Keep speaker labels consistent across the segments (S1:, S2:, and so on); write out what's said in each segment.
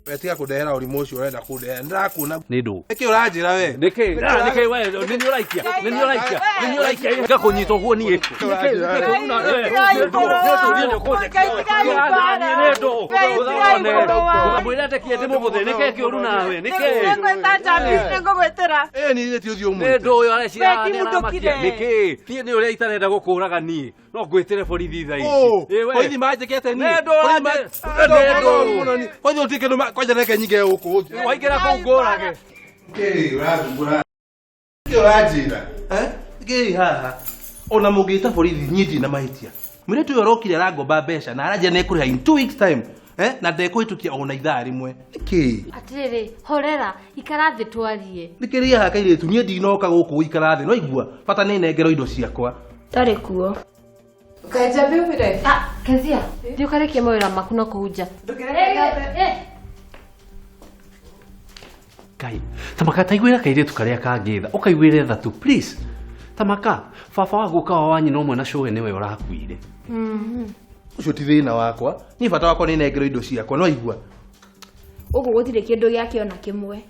S1: Wetia kudehera urimu ucio urenda kudehera ndirakuona
S2: ni ndu
S1: niki uranjira we
S2: niki we nini uraikia ngakunyita guo nie mwirete kie ndimuguthe niki kiuru nawe niki
S1: ni ti uthio mwe
S2: ni ndu uyu arecira niki tie ni uria itarenda gukuraga nie no ngwitire borithi thai
S1: borithi manjikete ni
S2: ndu
S1: Kwanza utike ndo kwanza reke nyige huko.
S2: Waingira kuu ngorage.
S1: Uragura. Urajira. Haha. Ona mugita borithi nyiti na mahitia. Mwiretu uyu arokire aragomba mbeca na araje ne kuriha in 2 weeks time. Na ndekuitukia ona ithaa rimwe. Niki?
S3: Atiriri, horera, ikara thi twarie.
S1: Nikiria haka iretu nie ndinoka guku ikara thi no igua. Bata ni nengero indo ciakwa.
S3: Tari kuo.
S4: Kaja bibire.
S3: Kezia, ndio kareke mawira makuna kuja.
S2: Kai, tamaka taigwira kairetu karia kangitha. Ukaigwire thatu please. Tamaka, baba wa guka wa wanyi no mwe na showe niwe urakuire.
S1: Ucio ti thina wakwa. Ni bata wakwa ni nengero indo ciakwa no igua.
S4: Ugu gutire kindu giake ona kimwe.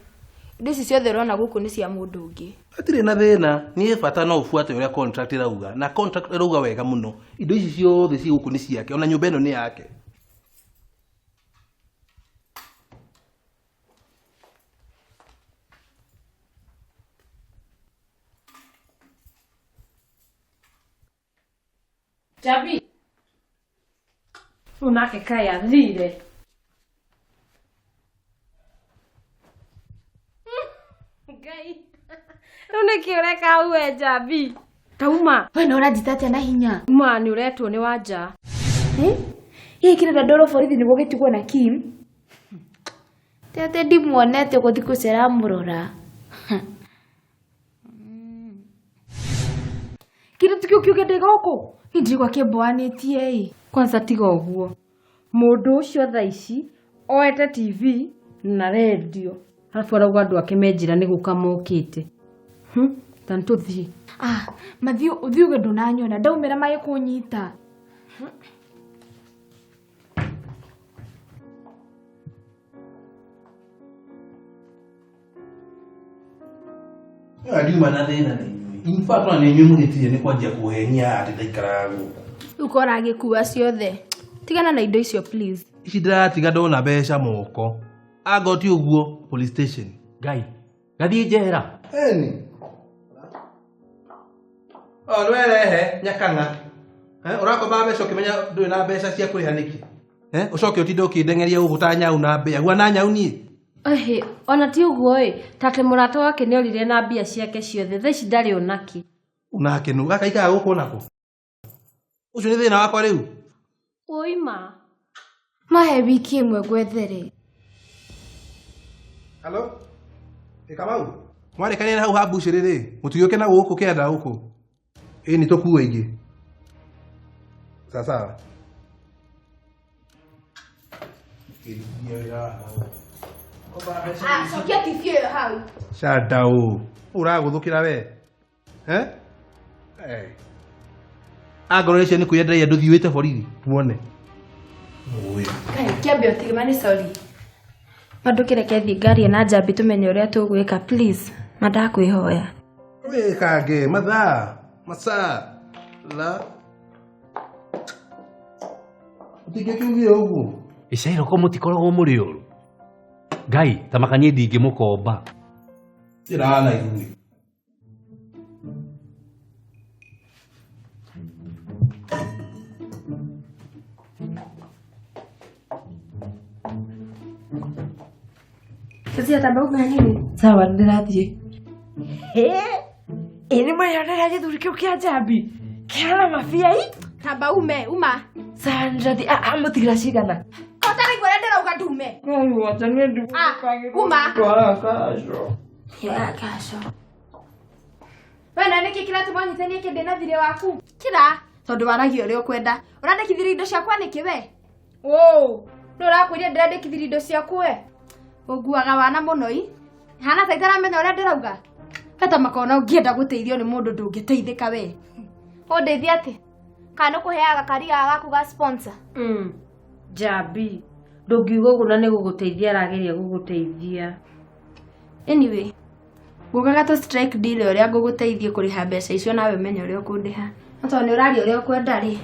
S4: Indo ici ciothe urona guku ni cia mundu ungi.
S1: Atire na thina, ni bata no ufuate uria contract irauga. Na contract irauga wega muno. Indo ici ciothe ci guku ni ciake, ona nyumba ino ni yake.
S3: Jabi. Unake kaya thire. Ngai.
S4: Niki ureka uwe Jabi.
S3: Tauma.
S4: We no urajita atia na hinya.
S3: Ma ni uretwo ni wanja.
S4: Hii kile ndoro borithi niguo gitigwo na Kim. Tete ndimuonete guthi kucera murora. Kile tukio kiugende goko. Indigwa kibwanitie i.
S3: Kwanza tiga uguo. Mundu ucio thaa ici oete TV na radio. Alafu arauga andu ake menjira ni guka mokite. Tanto thi.
S4: Mathiu uthiuge ndunanyona ndaumira mai kunyita.
S1: Ndiuma na thina na inyui. In fact na inyui mugitire ni kwanjia kuhenia ati ndaikara guku.
S4: Ukora gikuwa ciothe. Tigana na indo icio please.
S1: Ici ndiratiga ndona mbeca moko. Agoti uguo police station.
S2: Ngai, gathie njera.
S1: Eni. Nwerehe nyakanga. Urakomba mbeca ukimenya ndui na mbeca cia kuriha niki. Ucoke utinde ukindengeria ugutanya una mbia. Huana nyau nie.
S3: Ona ti uguo tate murata wake ni orire na mbia ciake ciothe theci ndari onaki.
S1: Unake nu gaka ikaga guku nako. Ucio ni thina wakwa riu.
S3: Oima.
S4: Mahe wiki imwe gwethere.
S1: Hello? Kamau. Mwari kanena hau habucirire. Mutuyuke na guku kienda guku. Ni tokuwe ingi. Sasa.
S4: Sokia TV hau.
S1: Shadau. Uraguthukira we. Agorece ni kuyenderia nduthiwite borithi. Muone.
S4: Kai kiambio tigimani sorry. Madukire kethi ngari na Jabi tumenye uria tugwika please. Madakwihoya.
S1: We kage mathaa. Masa. La. Utige kiugie uguo.
S2: Icairo ko mutikoragwo muri uru. Ngai, tamakanye ndingimukomba.
S1: Irana igui.
S4: Kezia tambau ngani?
S3: Sawa ndirathie.
S4: Ini mayonera githuri kiu kia Jabi. Kiana mafia i? Tambau uma.
S3: Sandra di amutigira cigana.
S4: Otari gwera ndirauga ndume.
S3: Wacha ni ndu.
S4: Uma.
S3: Kasho.
S4: Ya kasho. Wena niki kila tubonyithanie kindi na thire waku? Kira. Tondu waragia uria ukwenda. Urandikithira indo ciakwa niki we? Ndurakwĩria ndĩrandĩkithia indo ciaku we. Ũguaga wana mũno i. Hana ta itaramenya ũrĩa ndĩrauga. Hata makona ũngĩenda gũteithio nĩ mũndũ ndũngĩteithĩka we. Ũndeithia atĩ? Kana kũheaga karia gaku ga sponsor.
S3: Jabi, ndũngiuga ũguo na nĩgũgũteithia arageria gũgũteithia.
S4: Anyway, ngugaga to strike deal ũrĩa ngũgũteithia kũrĩha mbeca icio nawe menye ũrĩa ũkũndĩha. Atọ nĩ ũraria ũrĩa ũkwenda rĩ.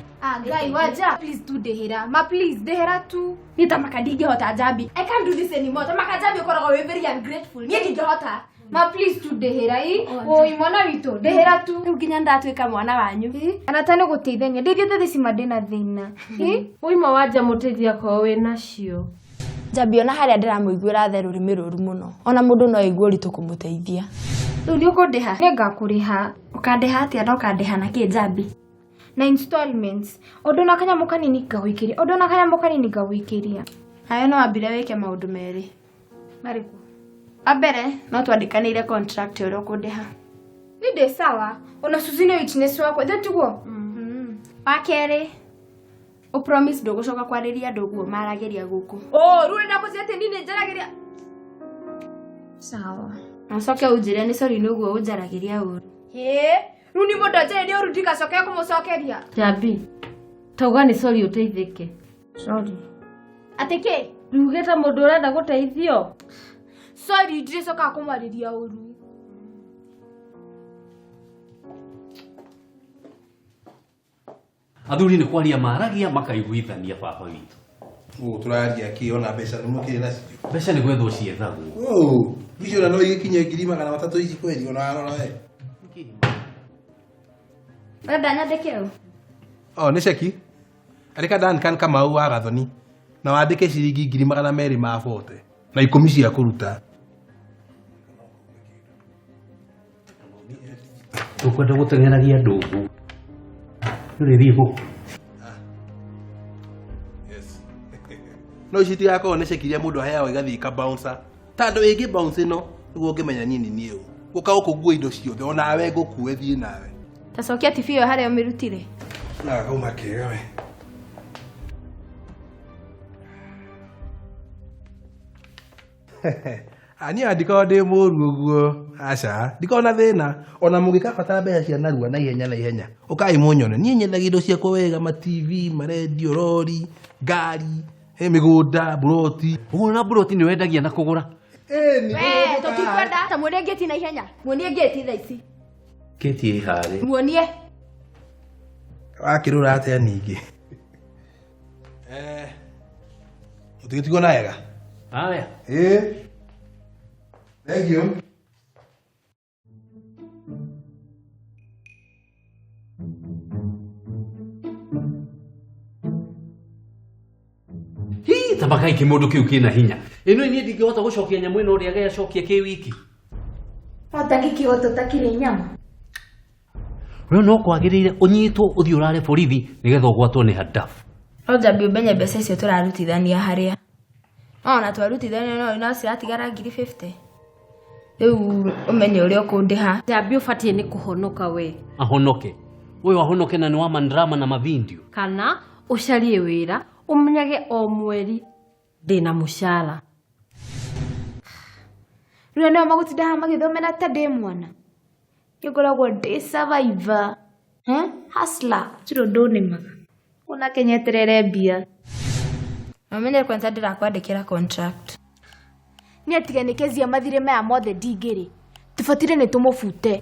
S4: Ngai waja, please tu ndĩhĩra. Ma please ndĩhĩra tu. Ni Tamaka ndingĩhota Jabi. I can't do this anymore. Tamaka Jabi ũkoragwo wĩ very ungrateful. Niĩ ndingĩhota. Ma please tu ndĩhĩra ii. Oi mwana witũ, ndĩhĩra tu. Rĩu nginya ndatuĩka mwana wanyu. Ana ta nĩ gũteithania. Ndĩthiĩte thĩ cima ndĩna thĩna.
S3: Ũima wanja mũteithia kwao wĩ nacio.
S4: Jabi ona harĩa ndĩramũiguĩra tha rũrĩmĩ rũru mũno. Ona mũndũ no aigue ũritũ kũmũteithia. Rĩu nĩ ũkũndĩha? Nĩ ngakũrĩha. Ũkandĩha atĩa na ũkandĩha na kĩ Jabi? Na installments. Ondo na kanyamũ kanini ngagwĩkĩria. Ondo na kanyamũ kanini ngagwĩkĩria. Hayo no wambire wĩke maũndũ merĩ. Marĩkũ? Wambere no twandĩkanĩire contract ũrĩa ũkũndĩha. Nĩ ndĩ sawa. Ona Suzy nĩ witness wakwa. Ithe tiguo? Wa kerĩ, ũpromise ndũgũcoka kwarĩria andũ ũguo marageria gũkũ. Rĩu nĩ ndakũcia atĩ niĩ nĩ njaragĩria. Sawa. Nacoke ũnjĩre nĩ sorry nĩ ũguo ũnjaragĩria ũru. Rĩu nĩ mũndũ anjarĩria ũru ndikacoke kũmũcokeria.
S3: Jabi, tauga nĩ sorry ũteithĩke.
S4: Sorry. Atĩ kĩ?
S3: Ruge ta mũndũ ũrenda gũteithio.
S4: Sorry ndiricoka kũmwarĩria ũru.
S2: Athuri nĩ kwaria maragia makaiguithania baba witũ.
S1: Tũraria kĩ ona mbeca nĩ mũkĩrĩ nacio.
S2: Mbeca nĩ gwethwo ciethagwo.
S1: Icio na no ikinye 300 ici kweli ona arora
S4: Wenda nyandĩke ũ?
S1: Nĩ ceki. Arĩka Duncan Kamau wa Gathoni. Na wandĩke ciringi 240 na 10 cia kũruta.
S2: Tũkwenda gũteng'eragia ndũgũ. Nĩũrĩthiĩ gũkũ.
S1: No ici tigakorwo nĩ ceki iria mũndũ aheagwo igathiĩ ikabouncer. Tandũ ĩngĩ bounce ĩno nĩguo ũngĩmenya niĩ nĩ niĩ ũ. Gũka gũkũngua indo ciothe onawe ngũkue thiĩ nawe.
S4: Tacokia TV ĩyo harĩa ũmĩrutire.
S1: Na kauma kĩega we. Ani andĩkorwo ndĩ mũru ũguo. Aca, ndikona thĩna. Ona mũngĩkabatara mbeca cia narua na ihenya. Ũkai mũnyone. Niĩ nyendagia indo ciakwa wega, ma TV, ma radio, lori, ngari, mĩgũnda, buroti.
S2: Ũguo na buroti nĩ wendagia na kũgũra.
S4: Tũtikwenda. Ta muonie ngĩti na ihenya. Muonie ngĩti thaa ici.
S2: Kĩti ĩ harĩ.
S4: Muonie.
S1: Wakĩrũra atĩa ningĩ? Mũtigĩtigwo na wega?
S2: Haya.
S1: Thank you.
S2: Tamaka iki mũndũ kĩu kĩna hinya. Ĩno niĩ ndingĩhota gũcokia nyamũ ĩno ũrĩa agacokia kĩ wiki.
S4: Hota gĩkĩhoto takĩrĩ nyama.
S2: Rĩu no kwagĩrĩire ũnyitwo ũthiĩ ũrare borithi nĩgetha ũgwatwo nĩ hadafu.
S4: No Jabi ũmenye mbeca icio tũrarutithania harĩa. Ona twarutithania no ciratigara 50. Rĩu ũmenye ũrĩa ũkũndĩha.
S3: Jabi ũbatiĩ nĩ kũhonoka we.
S2: Ahonoke. Ũyũ ahonoke na nĩ wa mandrama na mavindio.
S3: Kana ũcarie wĩra ũmenyage o mweri ndĩna mũcara.
S4: Rĩu nĩo magũtindaga magĩthomera ta ndĩ mwana. Ngoragwo ndĩ survivor. Hustler. Tiro ndũnĩmaga. Ona kenyeterere mbia. Namenye kwanza ndĩrakwandĩkĩra contract. Nĩ atiganĩkezia mathire maya mothe ndingĩrĩ. Tũbatire nĩ tũmũbute.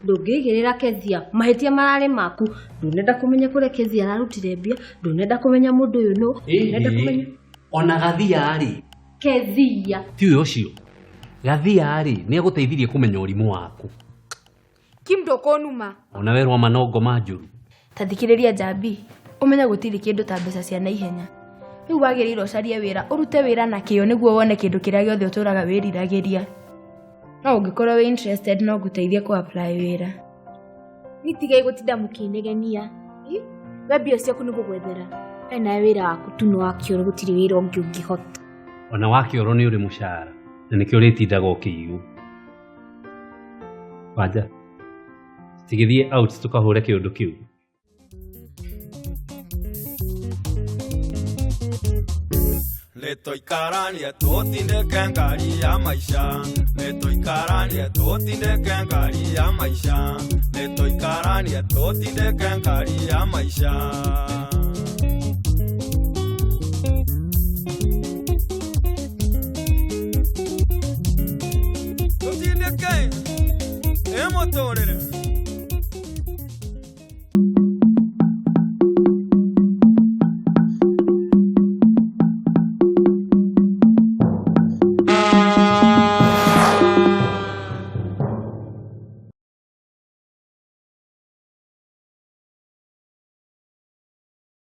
S3: Ndũngĩigĩrĩra Kezia mahĩtia mararĩ maku. Ndũnenda kũmenya kũrĩa Kezia ararutire mbia. Ndũnenda kũmenya mũndũ ũyũ nũ. Ndũnenda kũmenya.
S2: Ona Gathia rĩ.
S3: Kezia.
S2: Ti ũyũ ũcio. Gathia rĩ nĩ agũteithirie kũmenya ũrimũ waku.
S4: Kim ndũkũnuma.
S2: Ona werwo manongo ma njũru.
S4: Tathikĩrĩria Jabi. Ũmenya gũtirĩ kĩndũ ta mbeca cia naihenya. Rĩu wagĩrĩirwo ũcarie wĩra, ũrute wĩra na kĩyo nĩguo wone kĩndũ kĩrĩa gĩothe ũtũraga wĩriragĩria. No ũngĩkorwo wĩ interested no ngũteithie ku apply wĩra. Nitigai gũtinda mũkĩnegenia. We mbia ciaku nĩ gũgwethera. Na wĩra waku tu nĩ wakĩoro gũtirĩ wĩra ũngĩ ũngĩhota.
S2: Ona wakĩoro nĩ ũrĩ mũcara na nĩkĩo ũrĩtindaga ũkĩigua. Wanja. Tigĩthiĩ out tũkahũre kĩũndũ kĩu.
S5: Nĩtũikarania tũtindĩke ngari ya maica. Nĩtũikarania tũtindĩke ngari ya maica. Nĩtũikarania tũtindĩke ngari ya maica. ĩ mũtũrĩre